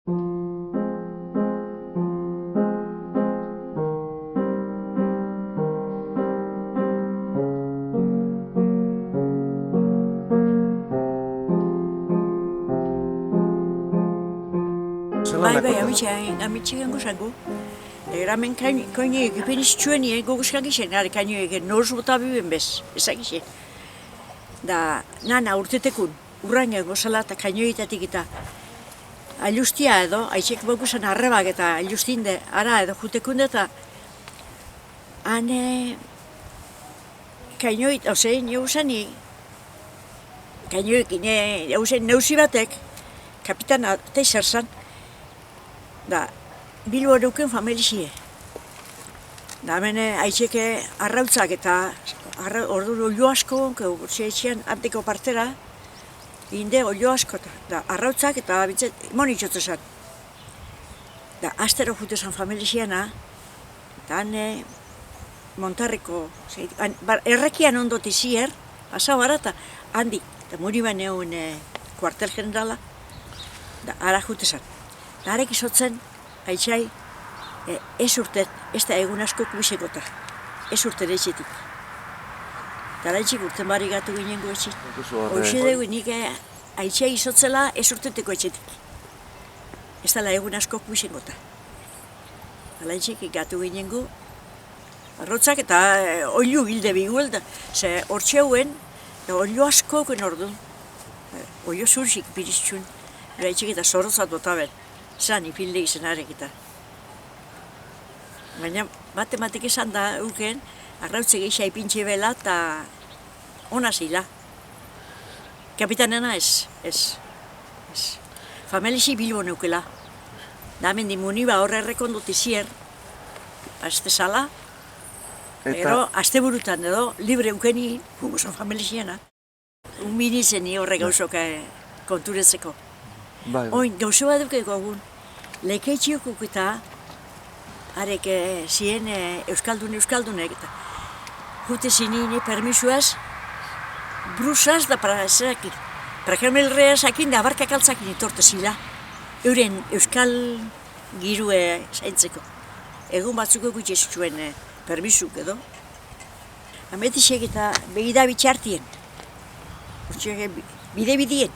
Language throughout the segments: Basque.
Bai, amitxegan gozango. Eramen kainoek ipeniz txuenie gogoskan gixen, gara kainoek norz bota biben bez, ezak gixen. Da, nana urtetekun, urraina gozala eta kainoetatik eta ailustia edo, aitzek bokusan arrebak eta ailustinde, ara edo jutekunde eta hane kainoet, ose, neuzani, kainoekin, neuzi batek, kapitana teixar zan, da, Bilbo euken familizie. Da, hemen aitzeke arrautzak eta ordu olio asko, etxean antiko partera, inde olio asko, da, arrautzak eta bitzet, monitxotu zan. Da, astero jute zan familiziana, eta han Montarriko, errekian ondoti zier, pasau gara eta handik, eta muri baneun kuartel generala, da, ara jute zan. Da, arek izotzen, aitzai, ez urtet, ez da egun asko kubizekota, ez urtet etxetik. Eta laitzik urten barri gatu ginen goetxik. Hoxe dugu nik aitzai izotzela ez urteteko etxetik. Ez dala egun asko kubizekota. Eta laitzik gatu ginen gu, arrotzak eta oilu gilde biguel, ze hortxe hauen, oilu asko ken ordu. Oio zurzik biriztxun, laitzik eta zorrotzat bota ben. Zan, ipilde izan arek eta. Baina, matematik esan da, uken, arrautze geisha ipintxe bela eta ona zila. Kapitanena ez. Familizi Bilbo neukela. Da, mendi muniba horre errekondut izier, azte sala, pero azte burutan edo, libre eukeni, huguson familiziena. Unbini zeni horre gauzok konturetzeko. Oin, gauzo bat dukeko egun, lekeitxiokuk eta arek zien euskaldunek eta jute zinine permisuaz brusaz da prakamilreazakin da abarkak altzakin itorte zila. Euren euskal girue zaintzeko. Egun batzuko gutxe zuen permisuk edo. Ametixek eta begida bitxartien. Bide-bidien.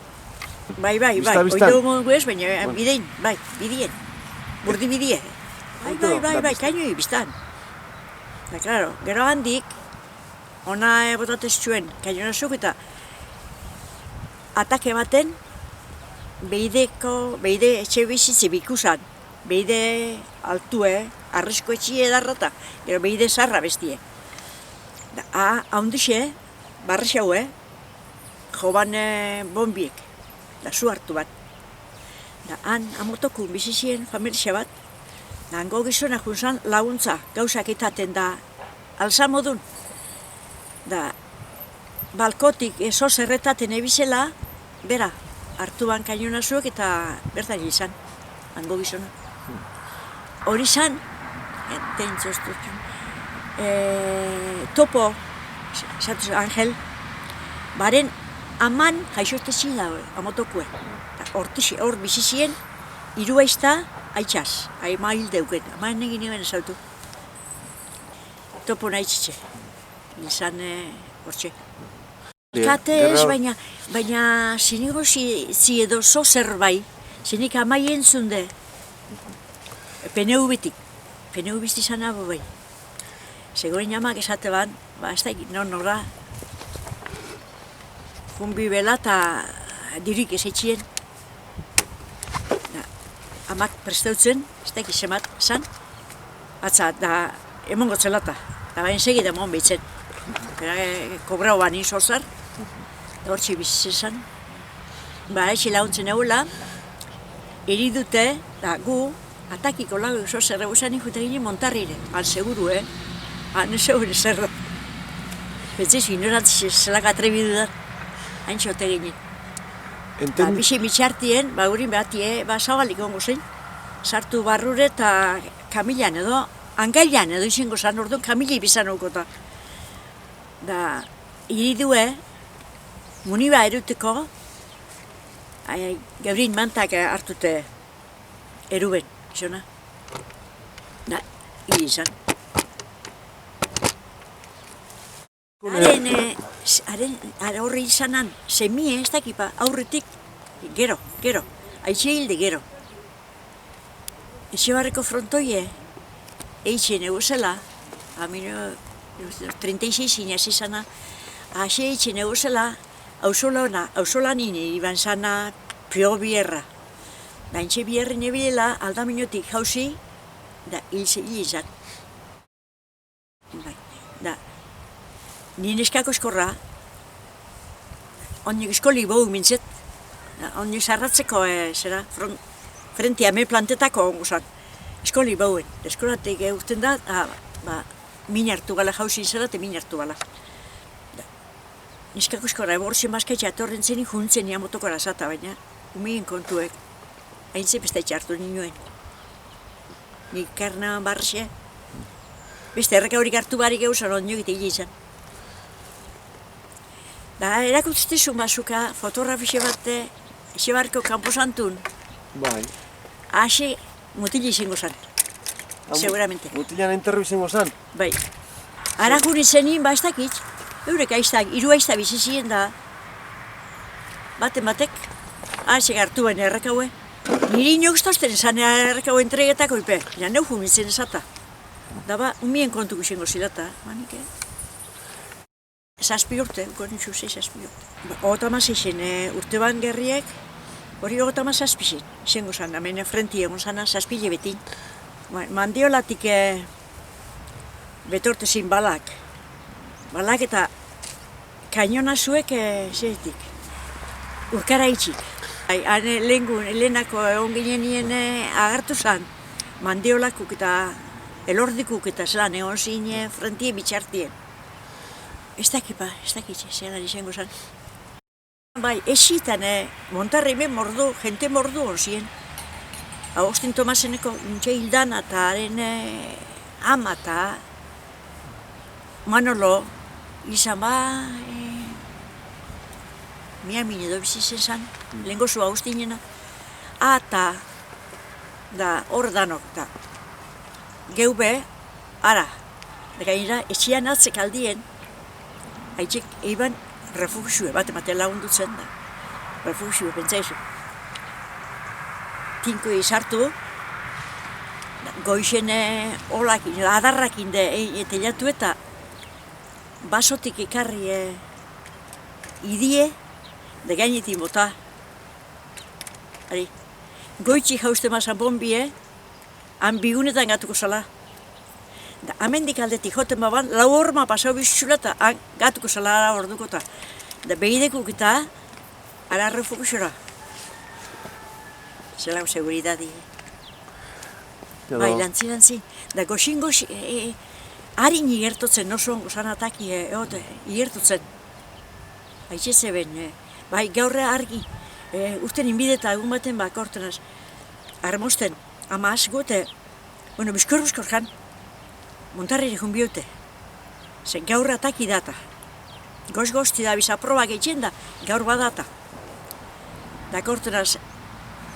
Bai, oido mongu ez, baina bidein, bai, bidien, burdi bidie. Bai, kainoi biztan. Da, klaro, gero handik, ona botatez zuen, kainona zuk eta atake baten, beide etxe bizitze bikusan, beide altue, arrisko etxie edarrata, gero beide zarra bestie. Da, haundixe, barri xaue, joban bombiek. Da, zu hartu bat. Da, han, amotokun bizizien familia bat, da, hango gizona junzan laguntza gauzak etaten da alza modun. Da, balkotik ezo zerretaten ebizela, bera, hartu ban kainona zuek eta bertan izan, hango gizona. Hori zan, topo, Angel, baren aman jaixote zila amotokue. Hor bizizien, iruaizta aitzaz, ama hil deuken, ama egin nuen ezautu. Topo nahi txitxe, izan hortxe. Katez, baina zinigo zi edo zo zerbait, zinik amai entzunde, PNV-tik, PNV-bizti izan abo bai. Zegoen amak esate ban, ez da egin, nora, Kumbi bela eta dirik ez etxien. Amak prestautzen, ez da ekizemat, zan. Atza, da, emongo tzelata. Da, bain segi da mon behitzen. Kobrau bani zozar. Da hortxe bizitzen zan. Ba, etxe launtzen eula. Eri dute, da, gu, atakiko lagu zozerra guzan ikute ginen Montarrire. Al seguru, Han seguru zerra. Betziz, inorantziz, zelak atrebidu da. Haintxote ginen. Bizi mitxartien, urin behatie, zabalik ongo zen. Sartu barrure eta kamilan edo, angailan edo izango zan, orduan kamili bizan okota. Da, iridue, muniba eruteko, geurin mantak hartute eruben, izona. Da, hil izan. Haren horri izanan, semie ez dakipa, aurretik, gero, haitxe hilde gero. Etxebarreko frontoie, eitzen eguzela, 36 inaz izana, haxe eitzen eguzela, hauzola nini iban zana pio bierra. Da entxe bierri nebilela, aldaminotik jauzi, da hil izan. Da, nire eskako eskorra, ondik eskoli bogu mintzet, ondik zarratzeko, frente ame plantetako ongo zan. Eskoli bauen, eskolatik urten da, min hartu gala jauzi izela, eta min hartu gala. Niskako eskora, ebortzen bazkaitza atorren zenik juntzen nia motokora zata, baina umien kontuek, hain zepestaitza hartu ninoen. Nik karna barxe, beste erreka horik hartu barik eusar ondiok eta hile izan. Da, erakutzitezun bazuka, fotografixe bat, Etxebarriko kanposantun. Bai. Haxe, mutili izango zan, seguramente. Mutilan enterru izango zan? Bai. Aragun izenin, ez dakit, eurek aiztak, hiru aizta bizizien da, batek, haxe gartuen errekaue. Niri inokstozten zan errekaue entregetako ipe, neu jumitzen ezata. Da ba, umien kontuko izango zilata, manik, Zazpi urte, ukonitzu zazpi urte. Ogotama zeixen urte ban gerriek, hori ogotama zazpizien, izango zan, hemen frenti egon zana zazpile betin. Mandiolatik betortezin balak eta kainona zuek zeretik, urkara itxik. Hane lehenako egon ginen agartu zan, mandiolakuk eta elordikuk eta zelan egon zine frentien bitxartien. Ez dakitxe, zelan izango zan. Bai, esitan, Montarri ben mordu, jente mordu hon ziren. Agustin Tomaseneko nintxe hildan eta haren ama eta Manolo izan ba, Miamin edo bizitzen zan, lehenko zu Agustinena. Eta, da, hor danok, da, geube, ara, da gainera, etxian atzek aldien, haitxek eiban refugio bat ematen lagundutzen da. Refugio, pentsaizu. Tinko izartu, goixen olakin, adarrakin telatu eta basotik ikarri idie, de gainetik bota. Goitxi jauste mazan bombie, han bigunetan gatuko zala. Amendik aldetik joten baban, lau horma pasau bizuzula eta gatuko zala ara orduko eta. Da behidekuk eta ara refugiora. Zelau seguridadi. Bai, lantzi. Da goxin, harin igertotzen, oso ongo zan ataki, igertotzen. Haitxe zeben, bai, gaurre argi, urten inbideta egun baten bak ortenaz. Armosten, ama asgote, bueno, bizkor jan. Montarriri junbiote, zen gaur ataki data. Goz-gozti da bizaproba gehitzen da, gaur badata. Da kortenaz,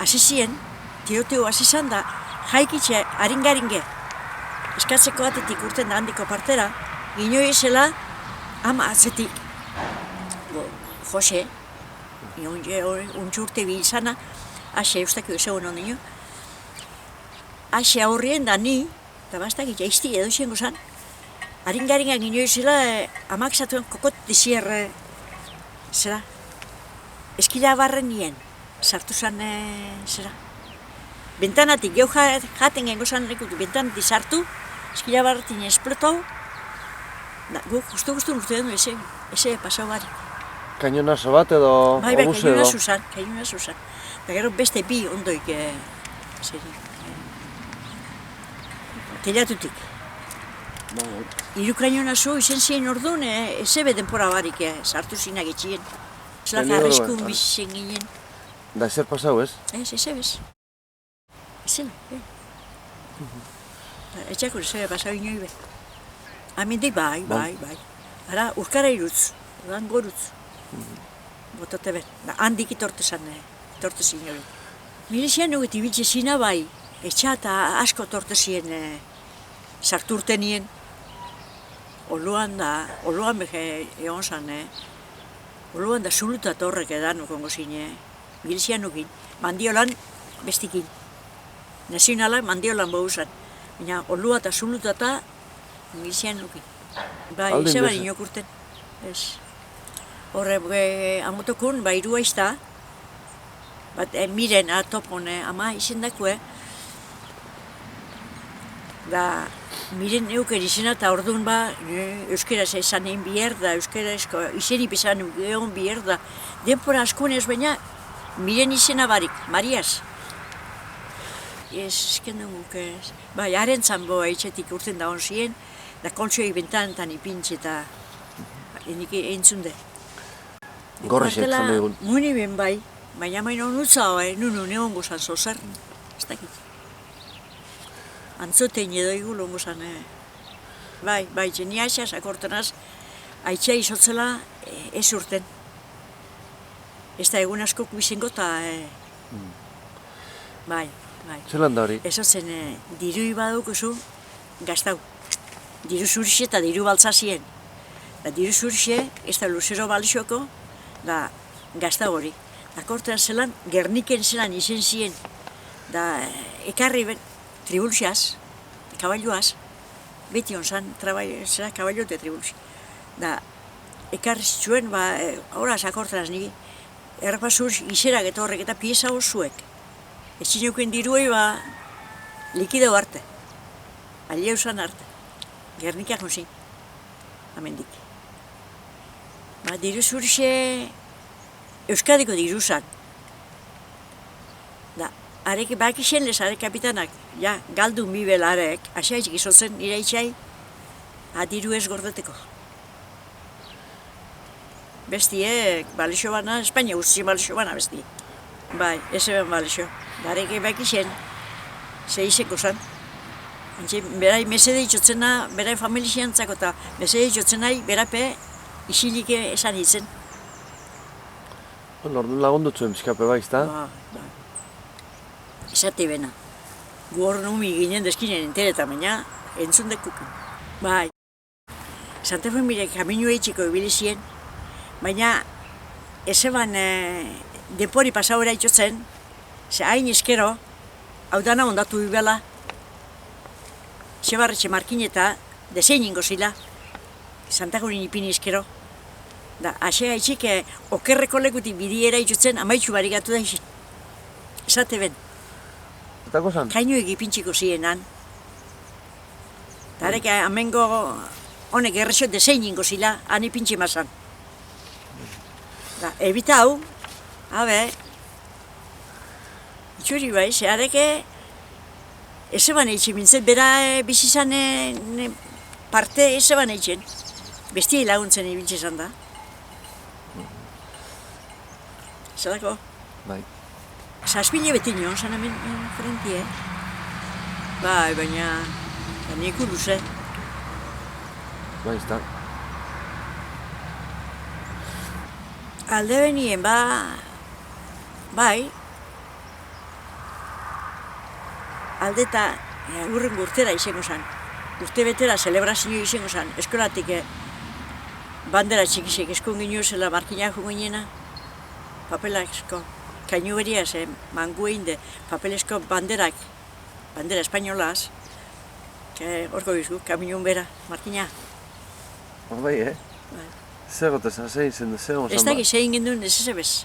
azizien, tioteo azizan da, jaikitxe haringaringe. Eskatzeko atetik urten da handiko partera, ginoi ezela, ama atzetik. Jose, untxurte bilzana, ase eustakio ezegon ondino. Ase aurrien da ni, eta bastak jaizti edo izango zan. Haringaringan ginoi zela, amak zatuen kokot dizier, zera, eskila barren nien, sartu zan, zera. Bentanatik, geu jaten gengo zan lekutu, bentanatik sartu, eskila barretin esplotau, gu justu urte den eze pasau bari. Kainonazo bat edo bai, kainonazo zan. Eta gero beste bi ondoik, telatutik. Hiru kainonazo izen ziren orduan, ezebe denpora barik sartu zinak etxien. Zelak arriskun bizitzen ginen. Da ezer pasau, ez? Ez, ezebez. Ezela, etxako ezebe pasau inoi be. Amendik bai. Ara, urkara irutz, odan gorutz. Botate ben, handik itorte zin hori. Mire zian nuget ibiltze zina bai, etxa eta asko tortezien sarturtenien. Oluan egon zan, oluan da zuluta torrek edan ukongo zine, gilzian ukin, mandiolan bestikin. Nazionala mandiolan bohu zan, baina olua eta zuluta eta gilzian ukin. Bai, Aldin zeban beze. inokurten. Ez. Horre, amotokun, bai, irua izta, bat, miren, atopon, ama izendakue, da, miren euker izena eta orduan ba, euskaraz esan egin bihar da, euskarazko izeni bezan egon bihar da. Denpora askunez baina, miren izena barik, Mariaz. Ez, esken duguk ez. Bai, haren zanbo etxetik urten da hon ziren, da koltsoik bentantan ipintxe eta enik entzunde. Gorrexek zan egun. Muni ben bai, baina main honutza, nunu neon gozan zozer, ez dakit. Antzotein edo igulun gozan, bai, jeni aixaz, akortenaz, aitxa izotzela ez urten. Ez da egun askok bizengo eta, bai. Zelan da hori? Ezotzen, dirui badukuzu, gaztau. Diru zurixe eta diru baltzazien. Da diru zurixe, ez da luzero balixoko, da gaztau hori. Da kortean zelan, Gerniken zelan izen zien, da ekarri ben, tribulxaz, kabailuaz, beti onzan, zera kabailu eta tribulxi. Da, ekarri zuen, ba, horaz akortenaz niki, errapazur izerak eta horrek eta pieza osuek. Ezin euken diruei, ba, likideu arte, alieusan arte. Gernikak nozin, amendik. Ba, diru zurixe, Euskadiko diru zan. Da, arek bakixen lez, arek kapitanak, ja, galdun bibela arek, asiaitzik izotzen nire itxai, diru ez gordeteko. Bestiek, balixo bana, Espainia guztien balixo bana besti. Bai, ez eben balixo. Da, arek bakixen, zehizeko zan. Berai mesede itxotzena, berai familiziantzako eta mesede itxotzenai, berape isilik esan hitzen. Orduan lagundutzuen bizkape bai, ezta? Ba. Esate bena. Gu hor numi ginen deskinen entereta, baina entzun dekuken. Bai. Santa Fe mire kaminu eitxiko ibili zien, baina ez eban denpori pasaura itxotzen, ze hain eskero, hau dana ondatu bibela, Sebarretxe markineta, desein ingo zila, Santa Jurin ipini eskero. Da, asea itxik okerreko lekutik bidiera itxutzen amaitxu barikatu da izin. Esate ben, Eta gozan? kainoek ipintxiko zienan. Da, arek amengo honek errexo desein ingo zila, han ipintxi mazan. Da, ebita hau, itxuri bai, ze areke, ez eban eitzen mintzen, bera bizizan parte ez eban eitzen. Bestia laguntzen ibiltzen zan da. Zerako? Bai. Zazpile beti nion zan hemen frentie. Bai, baina nik luze. Bai, ezta. Alde benien, bai, alde eta urren urtera izango zan. Urte betera celebrazio izango zan. Eskolatik bandera txikisek eskun ginu zela markinak ginena. Papelazko, kainu beriaz, manguein de papelesko bandera espainolaz. Horko bizku, kaminun bera, markina. Bai, Bai. Zegotez, zein zen, zegoen Ez zan dakit zein genduen ez ezebez.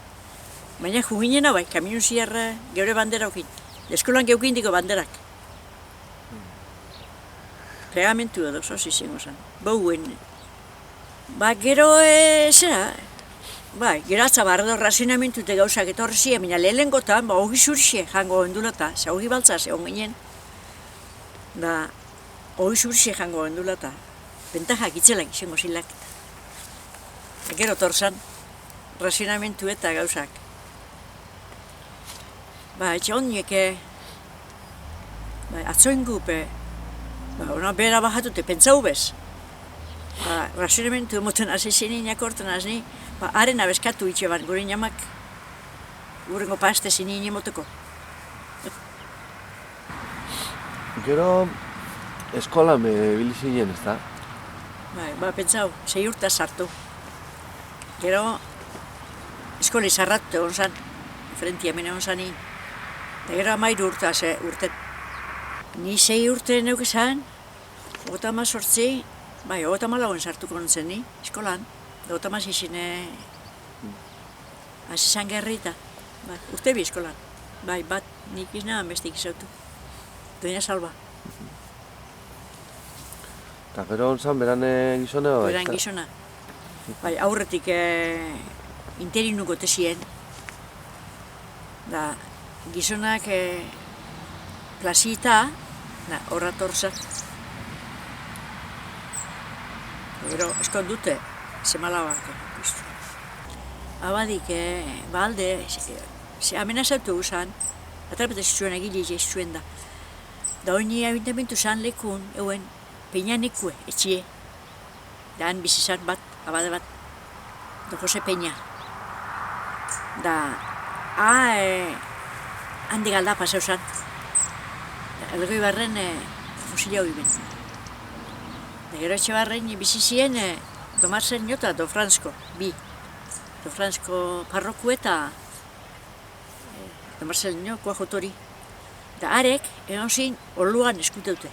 Baina juginena bai, kaminun ziarra geure bandera okin. Eskolan geukin diko banderak. Plegamentu edo, zoz izango zen. Bauen. Ba, gero, zera, bai, gero atzabardo razionamentu gauzak etorri ziren, baina lehengotan, ba, hogi zurxe jango gendulata, ze hogi baltzaz egon ginen. Da, hogi zurxe jango gendulata. Bentajak itzelak izango zilak. Gero torzan, razionamentu eta gauzak. Ba, etxe honiek, atzoingupe, ona bera bahatute, pentsau bez. Ba, razionamentu emoten hasi zinin akorten hazni, ba, haren abeskatu itxe ban, gure inamak, gurengo paste zinin emoteko. Gero, eskolan ibili zinen, ez da? Bai, pentsau, 6 urte sartu. Gero, eskoli sarratu egon zan, frenti hemen egon zan ni. Eta gero 13 urte. Ni 6 urte neuk esan, 38, bai, 34 sartuko nintzen ni, eskolan. 36 hasi zan gerri eta, bai, urte bi eskolan. Bai, bat nik izan bestik izautu. Doina Salva. Eta gero onzan beran gizone bai? Beran gizona. Bai, aurretik interinuko tesien. Da, gizonak plazita, horratorza. Gero, eskondute, zemalabak. Abadik, balde, amenazatu guzan, atrapetaz zuen egile zuen da. Da honi abintamentu zan lekun, euen, Peñanikue, etxie. Da han bizizan bat, abade bat, do Jose Peña. Da, handi galda paseu zan. Elgoi barren musila hori ben. Da gero etxe barren bizizien do Marcel Ñota, do Fransko, bi. Do Fransko parroku eta do Marcel Ño, koajotori. Da arek, egon zin, oluan eskuteute.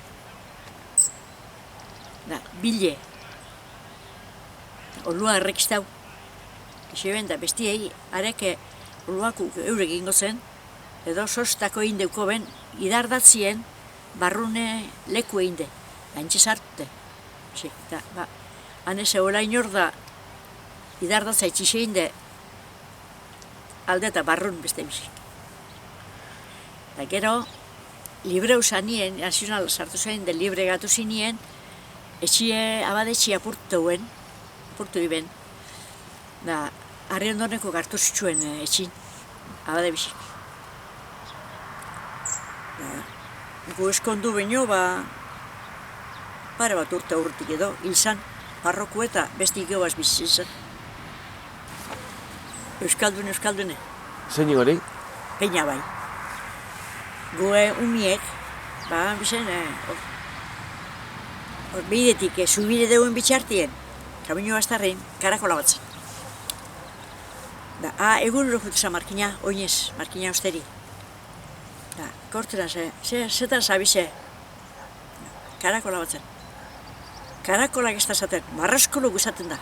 Da, bile. Olua errekistau. Ese ben da, bestiei, areke oluak eurek ingo zen, edo sostako indeuko ben, idardatzien barrune leku einde. Gaintxe sartute. Da, ba, hane zegoela inor da, idardatza etxixe inde, alde eta barrun beste bizik. Da, gero, libre usanien, nazional sartu zen, de libre gatu zinien, etxie, abadetxia apurtuen, apurtu iben. Da, harri ondoneko gartu zituen etxin, abade bisik. Da, gu eskondu baino, pare bat urte aurretik edo, hil zan, parroku eta besti geoaz bizitzen zen. Euskaldune. Zein hori? Peña bai. Gue umiek, bizen, bidetik, zubide deuen bitxartien, kamino bastarrein, karakola batzen. Da, egun rojutuza markina, oinez, markina osteri. Da, kortena, zetan zabize, karakola batzen. Karakolak ez da zaten, marraskolo guzaten da.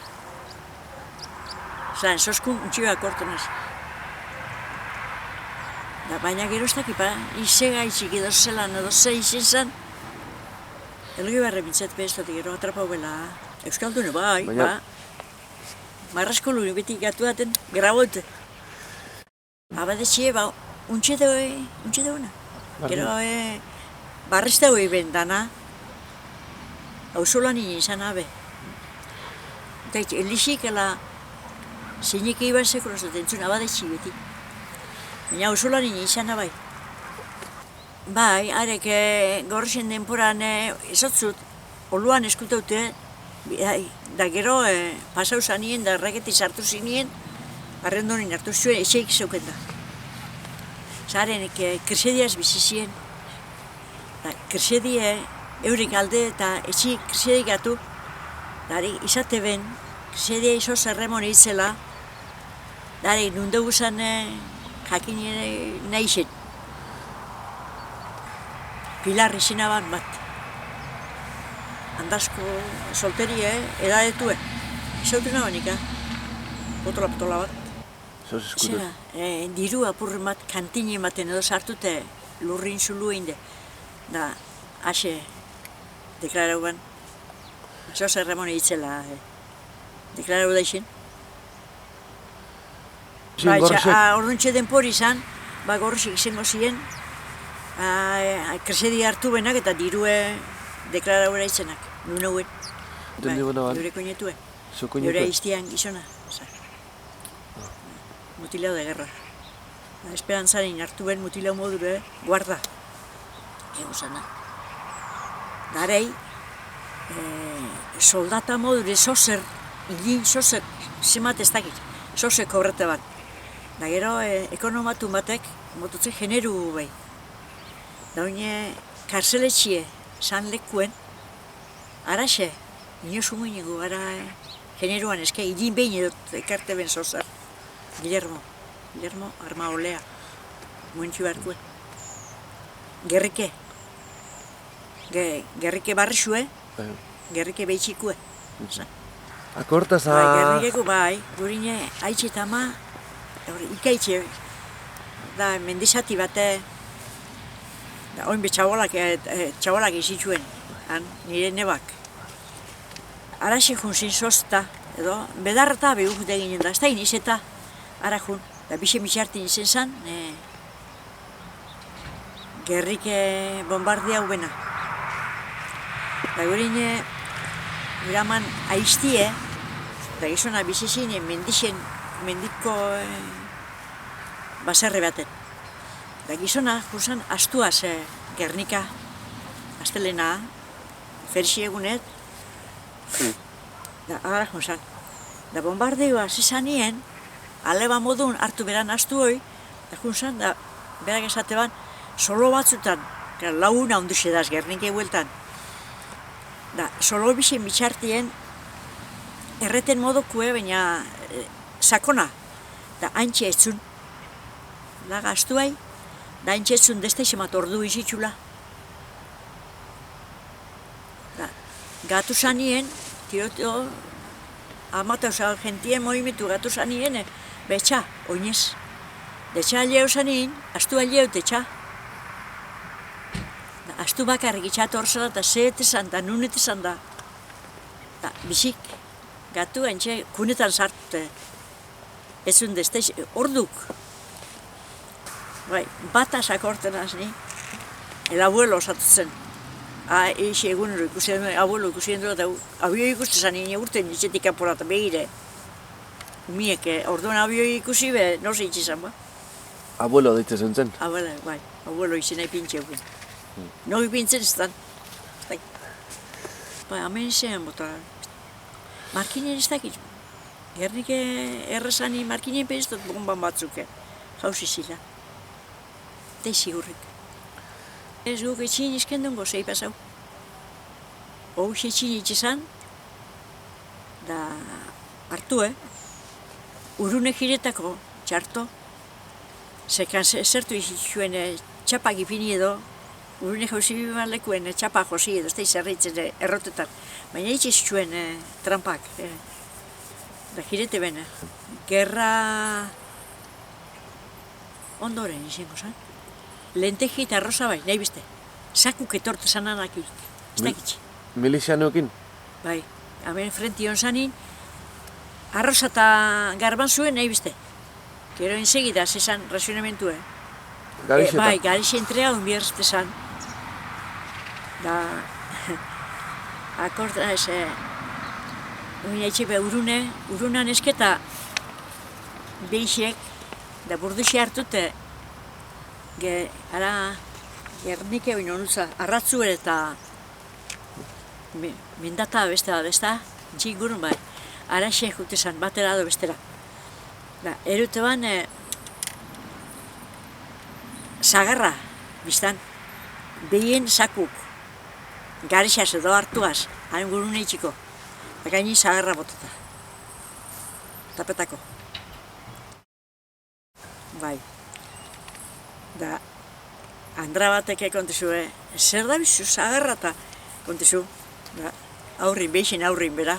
Zan, soskun untxioa kortenaz. Da, baina gero ez dakipa, izega itxik edo zelan edo ze izen zan, elgi barre bintzat behiztotik gero atrapau bela. Euskaldune bai, marraskolo beti gatu daten, grabote. Abadetxie, untxe deuna. Gero, barrezta hoi ben dana, hauzolan izan abe. Eta elixik, zeinik eibar sekuraz dut entzun, abadetxi beti. Baina hauzolan izan abai. Bai, arek gorrixen denporan ezotzut, oluan eskutaute, da gero pasau zanien, da erreketi sartu zinien, arrendonin hartu zuen, etxeik zeuken da. Zaren, krisediaz bizizien. Krisedie, eurik alde eta etxik krisedik gatu, da izate ben, krisedia izo zerremon eitzela, da nunde guzan jakin nahi zen. Pilar izina bat. Andazko solterie, edadetue. Zauten nagoenik, potola bat. Zoz eskutuz? Diru apurren bat, kantine baten edo sartute lurrin zulu einde. Da, ase, deklarauan. Zoz erramone hitzela, deklarau da izin. Orduntxe denpori izan, gorrixik izango ziren, kresedi hartu benak eta dirue deklaraura itzenak, nuen hauen. Jure koinetue, jure iztian gizona. Mutileu de guerra. Esperantzaren hartu ben mutileu modure, guarda. Ego zana. Darei, soldata modure sozer, hilin sozer, zemat ez dakit, sozer kobrete bat. Da gero, ekonomatu batek, motutzen generu behi. Da hone, karzeletxie san lekuen, araxe, inoz umuinegu gara generoan eske, idin behin edot ekarte ben zozar. Guillermo Armaolea, muentxu beharkuen. Gerrike. Gerrike barrixue, gerrike behitxikue. Akortaza... Gerrikeko gurine haitxe eta ama, ikaitxe, da mendizati bate, da oin be txabolak izituen, nire nebak. Araxe junzin sozta, edo, bedarrata behuk deginen da, ez da inizeta, ara jun, da bixe mitxartin izen zan, gerrike bombardia hubena. Da gurine, guraman aiztie, da gizona bizizin mendiko baserre baten. Da gizona, juzan, astuaz Gernika, astelena, ferxi egunet, da agara juzan. Da bombardeoa zizanien, aleba modun hartu beran astu hoi, da juzan, da berak esate ban, solo batzutan, launa onduxe daz Gernika egueltan. Da, solo bixen bitxartien, erreten modokue, baina sakona, da haintxe etzun. Da gaztuai, da haintxe etzun deste semat ordu izitxula. Da, gatu zanien, tiroteo, amata osa gentien moimitu gatu zanien, betxa, oinez. Detxa aleo zanien, astu aleo tetxa. Astu bakarrik itxatu horzela eta zeetezan da, nunetezan da. Da, bizik, gatu entxe, kunetan sartute. Ezun deste, orduk. Bai, bata sakorten azni, el abuelo osatu zen. Eixe egunero ikusien duen, abuelo ikusien duen, eta abio ikuste zan, nire urten itxetik apurata behire. Miek, orduan abio ikusi be, noze itxizan ba. Abuelo ditzen zentzen? Abuelo, bai, abuelo izena ipintxe egun. Nogi pintzen ez dan. Ba, hemen zen bota. Markinen ez dakit. Gernike errezani markinen penstot bomban batzuke. Jauzi zila. Teixi hurrik. Ez guk etxin izkendun gozei pasau. Hous etxin itxezan. Da hartu, urune jiretako txarto. Zekan zertu izituen txapak ipini edo. Urune jauzi biban lekuen txapa josi edo, ez da izarritzen errotetan. Baina itxe zituen trampak. Da jirete bena. Gerra ondoren izango zan. Lenteji eta arroza bai, nahi beste. Sakuk etorte zananak ez da gitxe. Milizianoekin? Bai, hemen frention zanin, arroza eta garban zuen nahi beste. Gero ensegida zezan razionamentu, Garixeta? Bai, garixe entrea unbierzte zan. Da, akorda ez, uinaitxe be urunan esketa beixek, da burduxe hartute, ara, Gernike baino nutza, arratzu ere eta mindata beste txik gurun bai, araxe jute zan, batera do bestera. Da, erute ban, zagarra, biztan, behien sakuk, garixaz edo hartuaz, haren gurune itxiko, da gaini zagarra botata, tapetako. Bai, da, andra bateke kontezu, zer da bizu zagarra eta kontezu, da, aurrin, beixin aurrin bera,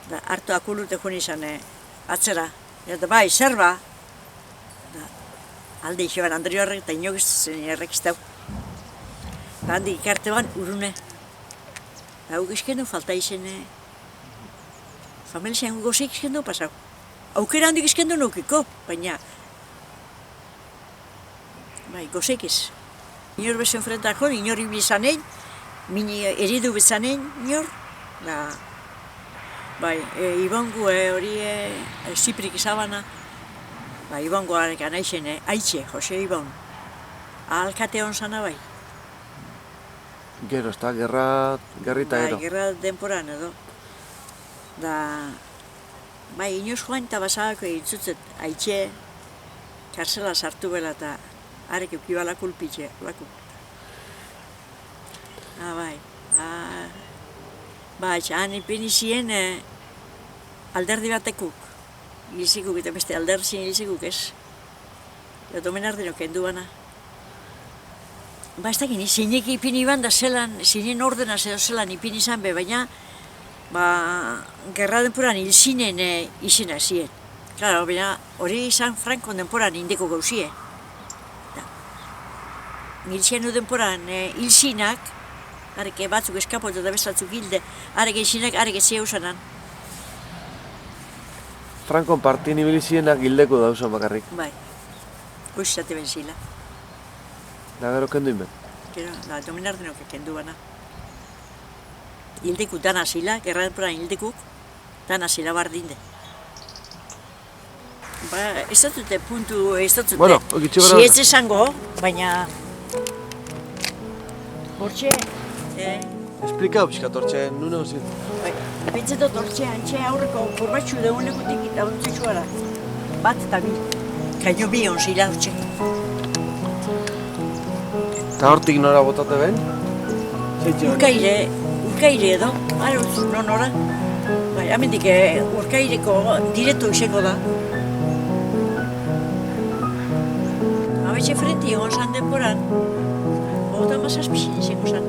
da, hartu akulute jun izan atzera, eta bai, zer ba, alde ixoan Andrio horrek eta inok zen errekiztau. Da handi ikarte ban urune. Da hau gizkendu falta izen, familizian gozik gizkendu pasau. Aukera handi gizkendu nukiko, baina, bai, gozik ez. Inor bezen frentako, inor ibizanein, mini eridu bezanein, inor. Da, bai, ibongu hori ziprik izabana, ba, Ibongo arekan aixen, aitxe, Jose Ibon. Alkate hon zana bai. Gero, ez da, gerrita ero. Bai, gerra denporan edo. Da, bai, inoz joan eta basagako egitzutzet, aitxe, karzela sartu bela eta arek eukibala kulpitxe, laku. Bai. Han ipini ziren alderdi batekuk. Hilzikuk eta beste alderdi ziren hilzikuk ez. Eta Domenardinok kendu bana. Ez dakini, zinek ipini ban da zelan, zinen ordena zelan ipini izan be, baina gerra denporan hil zinen izena ziren. Claro, baina hori izan Franco denporan indeko gauzie. Hil ziren denporan hil zinak, areke batzuk eskapotu eta bestatzuk hilde, areke zinak, areke zia usanan. Frankon partien ibili zirenak hildeko dauzan bakarrik. Bai, uizate benzila. Da gero kendu inben. Gero, Domenardinok kendu bana. Hildekuk dana zila, gerra denporan hildekuk, dana zila bardinde. Ez dute puntu, ez dute. Bueno, okitxe bara. Si ez esango, baina... Hortxe... Explika, pixkat hortxe, nune hozien. Pentsetot hortxe, antxe aurreko formatxu deunekutik eta ontzitsuara. Bat eta bi. Kaino bi onzila hortxe. Eta hortik nora botate ben? Urkaire edo, aruz, nora. Bai, amendik urkaireko direto izango da. Abetxe frenti egon zan denporan, 36 izango zan.